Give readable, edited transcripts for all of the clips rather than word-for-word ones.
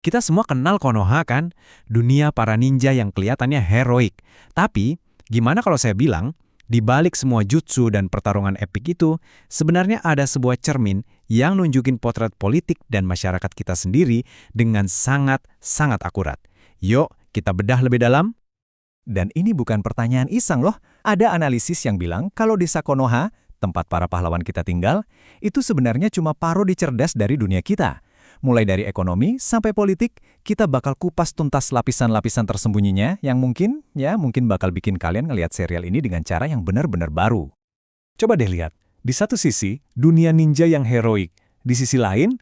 Kita semua kenal Konoha kan? Dunia para ninja yang kelihatannya heroik. Tapi, gimana kalau saya bilang, di balik semua jutsu dan pertarungan epik itu, sebenarnya ada sebuah cermin yang nunjukin potret politik dan masyarakat kita sendiri dengan sangat-sangat akurat. Yuk, kita bedah lebih dalam. Dan ini bukan pertanyaan iseng loh. Ada analisis yang bilang kalau desa Konoha, tempat para pahlawan kita tinggal, itu sebenarnya cuma parodi cerdas dari dunia kita. Mulai dari ekonomi sampai politik, kita bakal kupas tuntas lapisan-lapisan tersembunyinya yang mungkin bakal bikin kalian ngelihat serial ini dengan cara yang benar-benar baru. Coba deh lihat, di satu sisi, dunia ninja yang heroik. Di sisi lain,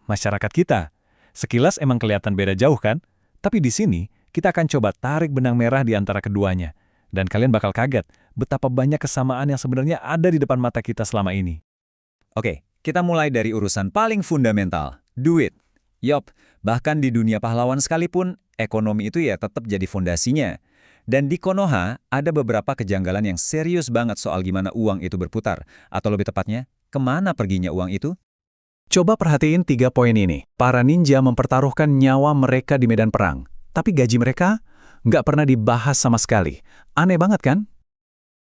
masyarakat kita. Sekilas emang kelihatan beda jauh kan? Tapi di sini, kita akan coba tarik benang merah di antara keduanya. Dan kalian bakal kaget betapa banyak kesamaan yang sebenarnya ada di depan mata kita selama ini. Oke, kita mulai dari urusan paling fundamental, duit. Yop, bahkan di dunia pahlawan sekalipun, ekonomi itu tetap jadi fondasinya. Dan di Konoha, ada beberapa kejanggalan yang serius banget soal gimana uang itu berputar. Atau lebih tepatnya, kemana perginya uang itu? Coba perhatiin 3 poin ini. Para ninja mempertaruhkan nyawa mereka di medan perang. Tapi gaji mereka nggak pernah dibahas sama sekali. Aneh banget kan?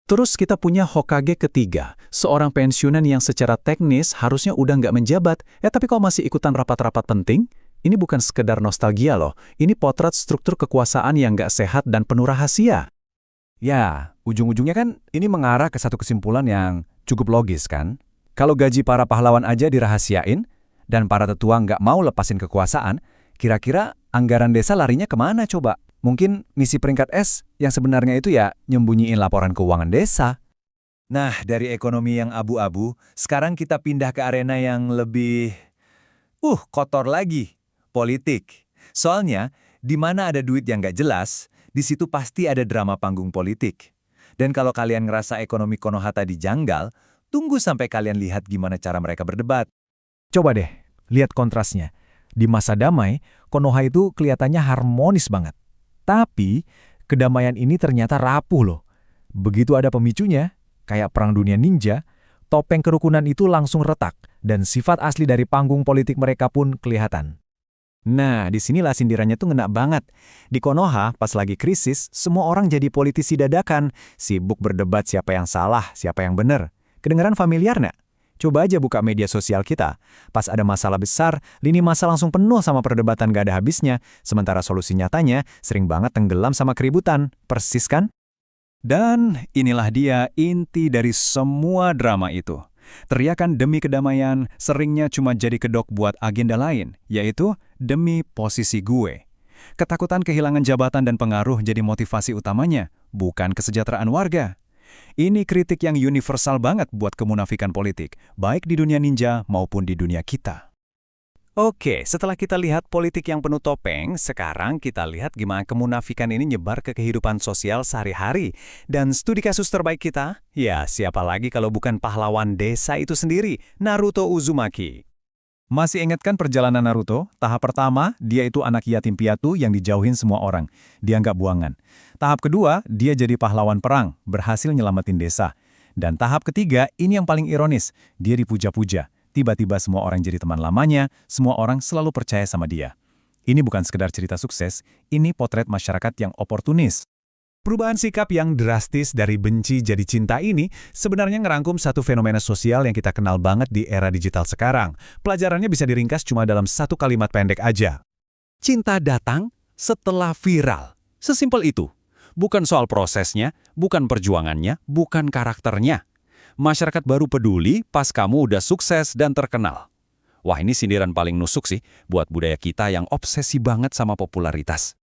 Terus kita punya Hokage ketiga, seorang pensiunan yang secara teknis harusnya udah nggak menjabat, tapi kok masih ikutan rapat-rapat penting? Ini bukan sekedar nostalgia loh, ini potret struktur kekuasaan yang nggak sehat dan penuh rahasia. Ya, ujung-ujungnya kan ini mengarah ke satu kesimpulan yang cukup logis kan? Kalau gaji para pahlawan aja dirahasiain, dan para tetua nggak mau lepasin kekuasaan, kira-kira anggaran desa larinya kemana coba? Mungkin misi peringkat S yang sebenarnya itu nyembunyiin laporan keuangan desa. Nah, dari ekonomi yang abu-abu, sekarang kita pindah ke arena yang lebih kotor lagi, politik. Soalnya, di mana ada duit yang nggak jelas, di situ pasti ada drama panggung politik. Dan kalau kalian ngerasa ekonomi Konoha tadi janggal, tunggu sampai kalian lihat gimana cara mereka berdebat. Coba deh, lihat kontrasnya. Di masa damai, Konoha itu kelihatannya harmonis banget. Tapi, kedamaian ini ternyata rapuh loh. Begitu ada pemicunya, kayak Perang Dunia Ninja, topeng kerukunan itu langsung retak, dan sifat asli dari panggung politik mereka pun kelihatan. Nah, disinilah sindirannya tuh ngena banget. Di Konoha, pas lagi krisis, semua orang jadi politisi dadakan, sibuk berdebat siapa yang salah, siapa yang benar. Kedengaran familiar nggak? Coba aja buka media sosial kita. Pas ada masalah besar, lini masa langsung penuh sama perdebatan gak ada habisnya, sementara solusi nyatanya sering banget tenggelam sama keributan. Persis kan? Dan inilah dia inti dari semua drama itu. Teriakan demi kedamaian seringnya cuma jadi kedok buat agenda lain, yaitu demi posisi gue. Ketakutan kehilangan jabatan dan pengaruh jadi motivasi utamanya, bukan kesejahteraan warga. Ini kritik yang universal banget buat kemunafikan politik, baik di dunia ninja maupun di dunia kita. Oke, setelah kita lihat politik yang penuh topeng, sekarang kita lihat gimana kemunafikan ini nyebar ke kehidupan sosial sehari-hari. Dan studi kasus terbaik kita, siapa lagi kalau bukan pahlawan desa itu sendiri, Naruto Uzumaki. Masih ingat kan perjalanan Naruto? Tahap pertama, dia itu anak yatim piatu yang dijauhin semua orang. Dia nggak buangan. Tahap kedua, dia jadi pahlawan perang, berhasil nyelamatin desa. Dan tahap ketiga, ini yang paling ironis, dia dipuja-puja. Tiba-tiba semua orang jadi teman lamanya, semua orang selalu percaya sama dia. Ini bukan sekedar cerita sukses, ini potret masyarakat yang oportunis. Perubahan sikap yang drastis dari benci jadi cinta ini sebenarnya ngerangkum satu fenomena sosial yang kita kenal banget di era digital sekarang. Pelajarannya bisa diringkas cuma dalam satu kalimat pendek aja. Cinta datang setelah viral. Sesimpel itu. Bukan soal prosesnya, bukan perjuangannya, bukan karakternya. Masyarakat baru peduli pas kamu udah sukses dan terkenal. Wah, ini sindiran paling nusuk sih buat budaya kita yang obsesi banget sama popularitas.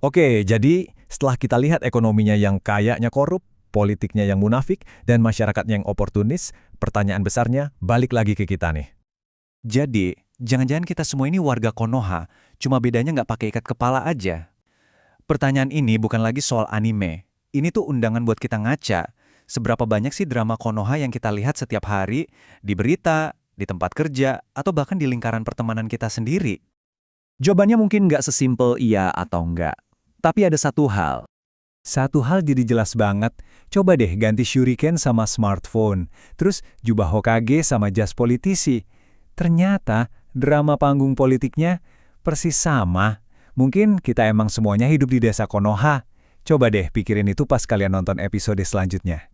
Oke, jadi setelah kita lihat ekonominya yang kayaknya korup, politiknya yang munafik, dan masyarakatnya yang oportunis, pertanyaan besarnya balik lagi ke kita nih. Jadi, jangan-jangan kita semua ini warga Konoha, cuma bedanya nggak pakai ikat kepala aja. Pertanyaan ini bukan lagi soal anime. Ini tuh undangan buat kita ngaca. Seberapa banyak sih drama Konoha yang kita lihat setiap hari, di berita, di tempat kerja, atau bahkan di lingkaran pertemanan kita sendiri? Jawabannya mungkin nggak sesimpel iya atau enggak. Tapi ada satu hal. Satu hal jadi jelas banget. Coba deh ganti shuriken sama smartphone. Terus jubah Hokage sama jas politisi. Ternyata drama panggung politiknya Persis sama. Mungkin kita emang semuanya hidup di desa Konoha. Coba deh pikirin itu pas kalian nonton episode selanjutnya.